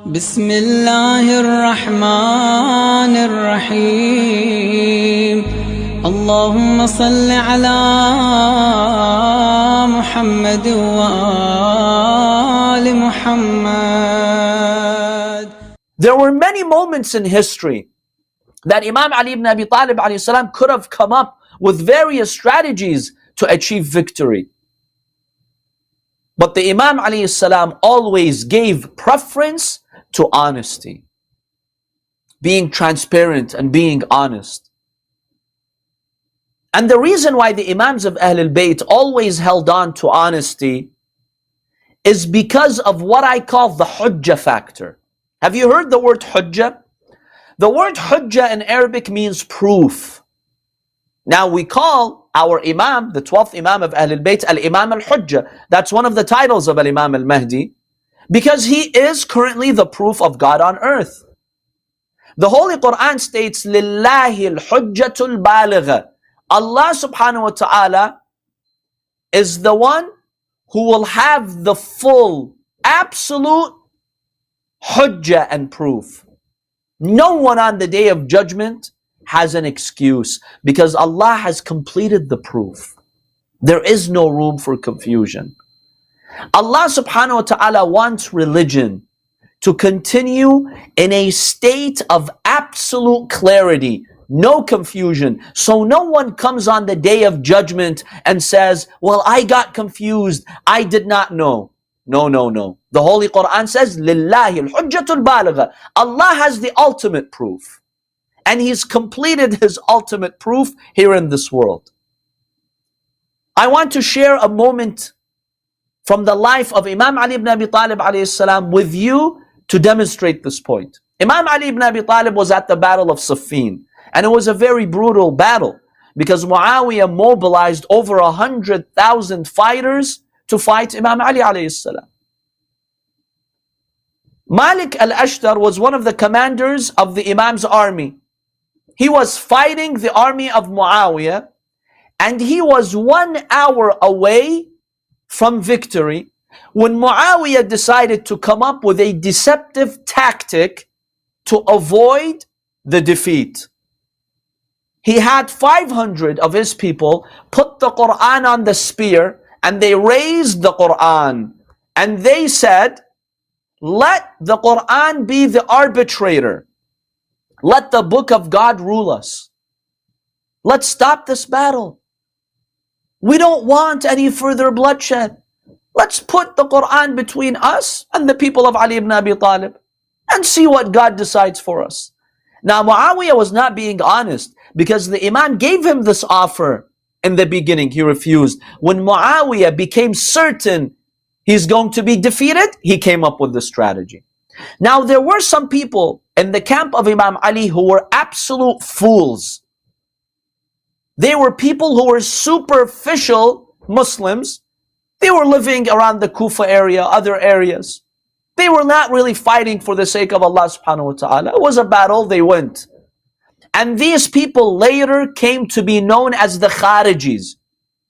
بسم الله الرحمن الرحيم اللهم صل على محمد وآل محمد. There were many moments in history that Imam Ali ibn Abi Talib alayhi salam could have come up with various strategies to achieve victory. But the Imam alayhi salam always gave preference to honesty, being transparent and being honest. And the reason why the Imams of Ahlul Bayt always held on to honesty is because of what I call the Hujjah factor. Have you heard the word Hujjah? The word Hujjah in Arabic means proof. Now we call our Imam, the 12th Imam of Ahlul Bayt, Al-Imam Al-Hujjah. That's one of the titles of Al-Imam Al-Mahdi, because he is currently the proof of God on earth. The Holy Quran states, Lillahi al-Hujjatul Baligha. Allah subhanahu wa ta'ala is the one who will have the full, absolute Hujjah and proof. No one on the day of judgment has an excuse, because Allah has completed the proof. There is no room for confusion. Allah subhanahu wa ta'ala wants religion to continue in a state of absolute clarity, no confusion. So no one comes on the day of judgment and says, well, I got confused, I did not know. No. The Holy Quran says, Lillahi al-Hujjatul Baligha. Allah has the ultimate proof. And He's completed His ultimate proof here in this world. I want to share a moment from the life of Imam Ali ibn Abi Talib alayhi salam with you to demonstrate this point. Imam Ali ibn Abi Talib was at the Battle of Siffin, and it was a very brutal battle because Muawiyah mobilized over 100,000 fighters to fight Imam Ali alayhi salam. Malik al-Ashtar was one of the commanders of the Imam's army. He was fighting the army of Muawiyah, and he was 1 hour away from victory when Muawiyah decided to come up with a deceptive tactic to avoid the defeat. He had 500 of his people put the Quran on the spear, and they raised the Quran, and they said, let the Quran be the arbitrator. Let the book of God rule us. Let's stop this battle. We don't want any further bloodshed. Let's put the Quran between us and the people of Ali ibn Abi Talib and see what God decides for us. Now Muawiyah was not being honest, because the Imam gave him this offer in the beginning. He refused. When Muawiyah became certain he's going to be defeated, he came up with this strategy. Now there were some people in the camp of Imam Ali who were absolute fools. They were people who were superficial Muslims. They were living around the Kufa area, other areas. They were not really fighting for the sake of Allah subhanahu wa ta'ala. It was a battle, they went. And these people later came to be known as the Kharijis.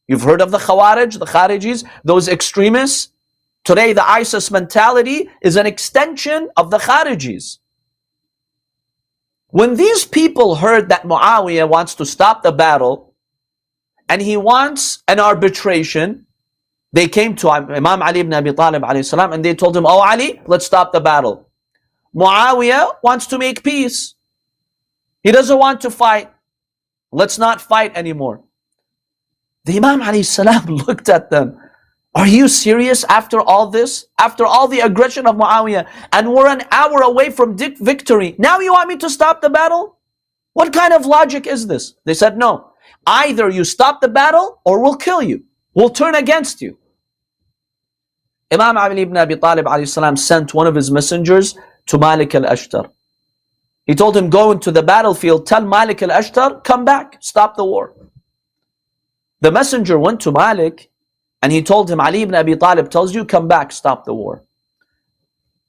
You've heard of the Khawarij, the Kharijis, those extremists? Today the ISIS mentality is an extension of the Kharijis. When these people heard that Muawiyah wants to stop the battle and he wants an arbitration, they came to Imam Ali ibn Abi Talib alayhi salam and they told him, oh Ali, let's stop the battle. Muawiyah wants to make peace. He doesn't want to fight. Let's not fight anymore. The Imam alayhi salam looked at them. Are you serious after all this? After all the aggression of Muawiyah, and we're an hour away from victory, now you want me to stop the battle? What kind of logic is this? They said, no. Either you stop the battle or we'll kill you. We'll turn against you. Imam Ali ibn Abi Talib alayhi salam sent one of his messengers to Malik al-Ashtar. He told him, go into the battlefield, tell Malik al-Ashtar, come back, stop the war. The messenger went to Malik, and he told him, Ali ibn Abi Talib tells you, come back, stop the war.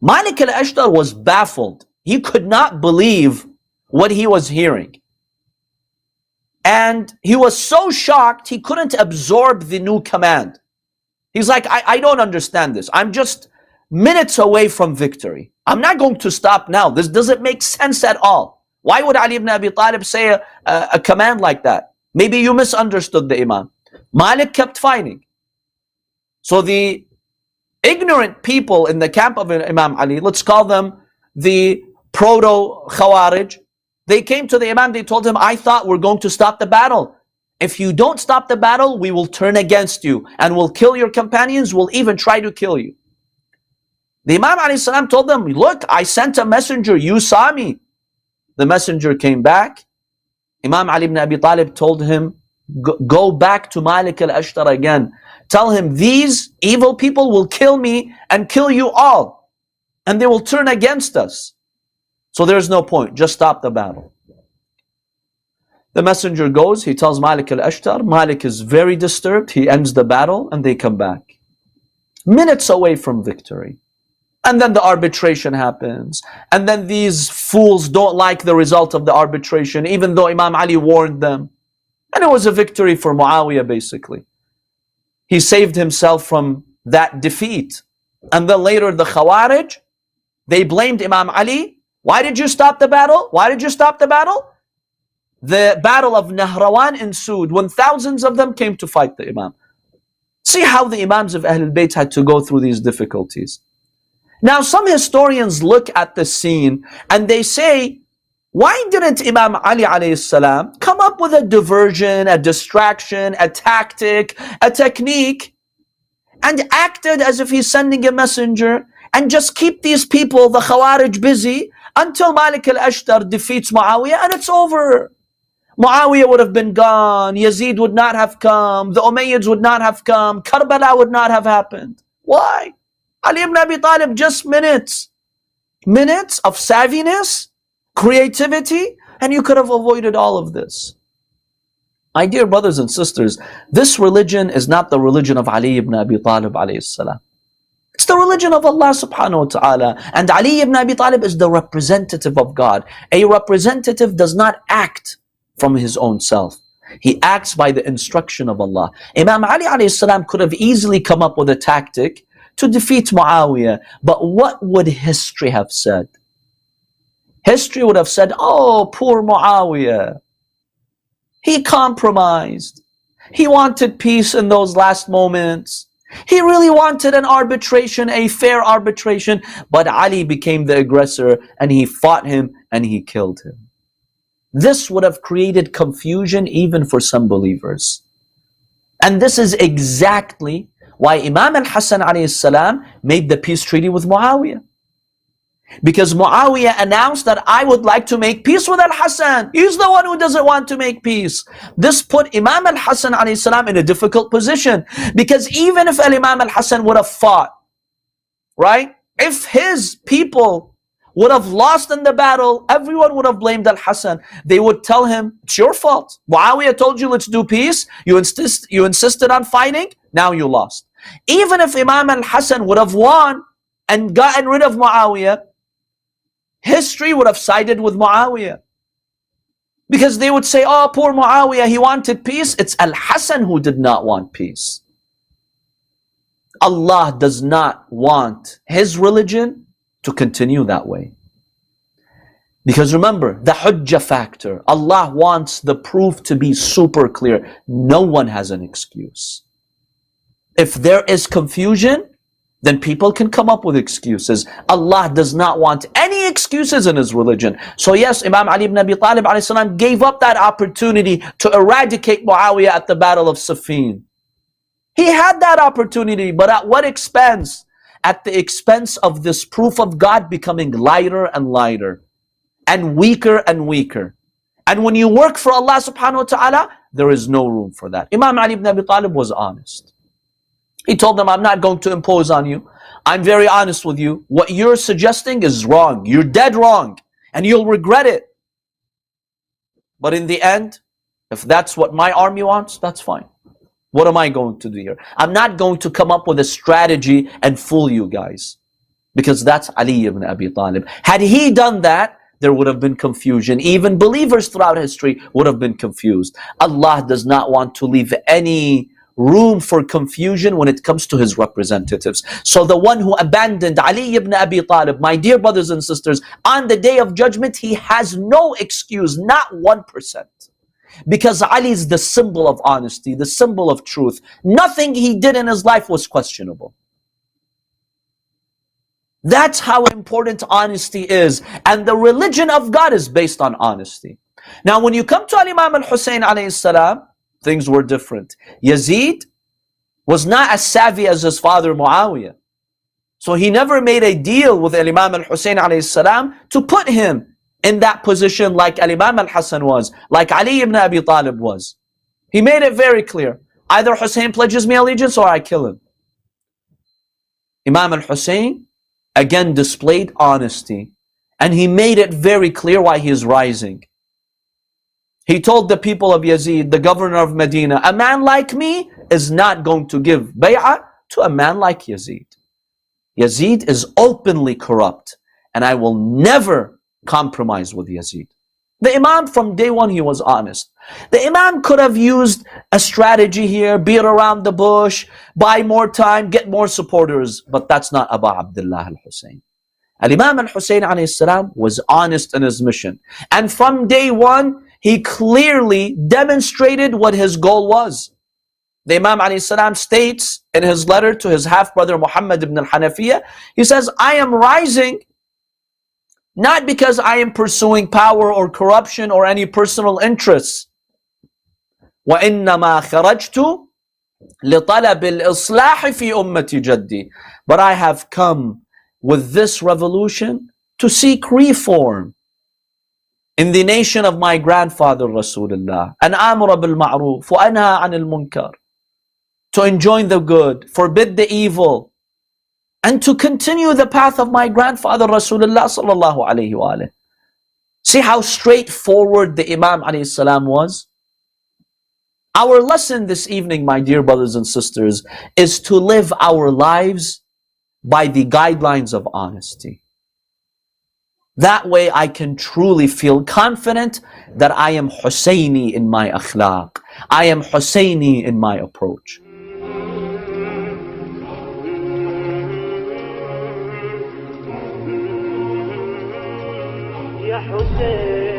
Malik al-Ashtar was baffled. He could not believe what he was hearing. And he was so shocked, he couldn't absorb the new command. He's like, I don't understand this. I'm just minutes away from victory. I'm not going to stop now. This doesn't make sense at all. Why would Ali ibn Abi Talib say a command like that? Maybe you misunderstood the Imam. Malik kept fighting. So the ignorant people in the camp of Imam Ali, let's call them the proto-Khawarij, they came to the Imam, they told him, I thought we're going to stop the battle. If you don't stop the battle, we will turn against you and we'll kill your companions, we'll even try to kill you. The Imam ﷺ told them, look, I sent a messenger, you saw me. The messenger came back. Imam Ali ibn Abi Talib told him, go back to Malik al-Ashtar again. Tell him, these evil people will kill me and kill you all. And they will turn against us. So there's no point, just stop the battle. The messenger goes, he tells Malik al-Ashtar. Malik is very disturbed. He ends the battle and they come back. Minutes away from victory. And then the arbitration happens. And then these fools don't like the result of the arbitration, even though Imam Ali warned them. And it was a victory for Muawiyah, basically. He saved himself from that defeat. And then later the Khawarij, they blamed Imam Ali. Why did you stop the battle? Why did you stop the battle? The battle of Nahrawan ensued when thousands of them came to fight the Imam. See how the Imams of Ahlul Bayt had to go through these difficulties. Now some historians look at the scene and they say, why didn't Imam Ali alayhi salam come up with a diversion, a distraction, a tactic, a technique, and acted as if he's sending a messenger and just keep these people, the Khawarij, busy until Malik al-Ashtar defeats Muawiyah and it's over. Muawiyah would have been gone, Yazid would not have come, the Umayyads would not have come, Karbala would not have happened. Why? Ali ibn Abi Talib, just minutes of savviness, creativity, and you could have avoided all of this. My dear brothers and sisters, this religion is not the religion of Ali ibn Abi Talib alayhi salam. It's the religion of Allah subhanahu wa ta'ala. And Ali ibn Abi Talib is the representative of God. A representative does not act from his own self. He acts by the instruction of Allah. Imam Ali alayhi salam could have easily come up with a tactic to defeat Muawiyah. But what would history have said? History would have said, oh, poor Muawiyah. He compromised. He wanted peace in those last moments. He really wanted an arbitration, a fair arbitration. But Ali became the aggressor and he fought him and he killed him. This would have created confusion even for some believers. And this is exactly why Imam al-Hassan alayhi salam made the peace treaty with Muawiyah. Because Muawiyah announced that I would like to make peace with al-Hassan. He's the one who doesn't want to make peace. This put Imam al-Hassan alayhi salam in a difficult position. Because even if Imam al-Hassan would have fought, right? If his people would have lost in the battle, everyone would have blamed al-Hassan. They would tell him, it's your fault. Muawiyah told you, let's do peace. You insisted on fighting. Now you lost. Even if Imam al-Hassan would have won and gotten rid of Muawiyah, history would have sided with Muawiyah. Because they would say, oh, poor Muawiyah, he wanted peace. It's al-Hassan who did not want peace. Allah does not want his religion to continue that way. Because remember, the Hujjah factor. Allah wants the proof to be super clear. No one has an excuse. If there is confusion, then people can come up with excuses. Allah does not want any excuses in his religion. So yes, Imam Ali ibn Abi Talib alayhi salam gave up that opportunity to eradicate Muawiyah at the Battle of Siffin. He had that opportunity, but at what expense? At the expense of this proof of God becoming lighter and lighter, and weaker and weaker. And when you work for Allah subhanahu wa ta'ala, there is no room for that. Imam Ali ibn Abi Talib was honest. He told them, I'm not going to impose on you. I'm very honest with you. What you're suggesting is wrong. You're dead wrong. And you'll regret it. But in the end, if that's what my army wants, that's fine. What am I going to do here? I'm not going to come up with a strategy and fool you guys. Because that's Ali ibn Abi Talib. Had he done that, there would have been confusion. Even believers throughout history would have been confused. Allah does not want to leave any room for confusion when it comes to his representatives. So the one who abandoned Ali ibn Abi Talib, my dear brothers and sisters, on the day of judgment, he has no excuse, not 1%. Because Ali is the symbol of honesty, the symbol of truth. Nothing he did in his life was questionable. That's how important honesty is. And the religion of God is based on honesty. Now, when you come to Imam al-Hussein alayhi salam, things were different. Yazid was not as savvy as his father Muawiyah. So he never made a deal with Imam al-Hussein alayhi salam to put him in that position like Imam al-Hassan was, like Ali ibn Abi Talib was. He made it very clear. Either Hussein pledges me allegiance or I kill him. Imam al-Hussein again displayed honesty, and he made it very clear why he is rising. He told the people of Yazid, the governor of Medina, a man like me is not going to give bay'ah to a man like Yazid. Yazid is openly corrupt, and I will never compromise with Yazid. The Imam, from day one, he was honest. The Imam could have used a strategy here, beat around the bush, buy more time, get more supporters, but that's not Abu Abdullah al-Hussein. Al-Imam al-Hussein alayhi salam was honest in his mission. And from day one, he clearly demonstrated what his goal was. The Imam alayhi salam states in his letter to his half-brother Muhammad ibn al-Hanafiyyah, he says, I am rising not because I am pursuing power or corruption or any personal interests. وَإِنَّمَا خَرَجْتُ لِطَلَبِ الْإِصْلَاحِ فِي أُمَّةِ جَدِّي. But I have come with this revolution to seek reform in the nation of my grandfather Rasulullah. أَنْ آمُرَ بِالْمَعْرُوفِ وَأَنْهَى عَنِ الْمُنْكَرِ. To enjoin the good, forbid the evil, and to continue the path of my grandfather Rasulullah sallallahu alayhi wa alayhi. See how straightforward the Imam alayhi salam was? Our lesson this evening, my dear brothers and sisters, is to live our lives by the guidelines of honesty. That way I can truly feel confident that I am Husseini in my akhlaq. I am Husseini in my approach. يا حسين